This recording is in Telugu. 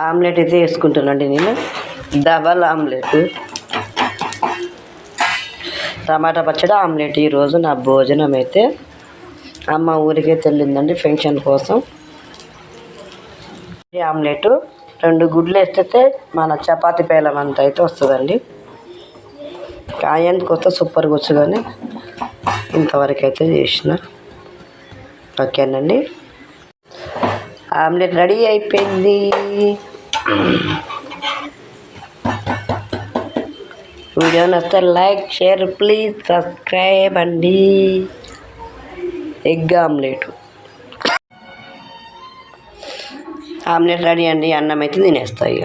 ఆమ్లెట్ అయితే వేసుకుంటానండి నేను. డబల్ ఆమ్లెట్, టమాటా పచ్చడి, ఆమ్లెట్. ఈరోజు నా భోజనం అయితే అమ్మ ఊరికైతే వెళ్ళిందండి ఫంక్షన్ కోసం. ఆమ్లెట్ 2 గుడ్లు వేస్తే మన చపాతీ పేలం అంత అయితే వస్తుందండి. కాయందుకు వస్తే సూపర్గా వచ్చు, కానీ ఇంతవరకు అయితే చేసిన. ఓకేనండి, ఆమ్లెట్ రెడీ అయిపోయింది. వీడియో నచ్చితే లైక్, షేర్, ప్లీజ్ సబ్స్క్రైబ్ అండి. ఎగ్ ఆమ్లెట్ రెడీ అండి. అన్నం అయితే తినేస్తాయి.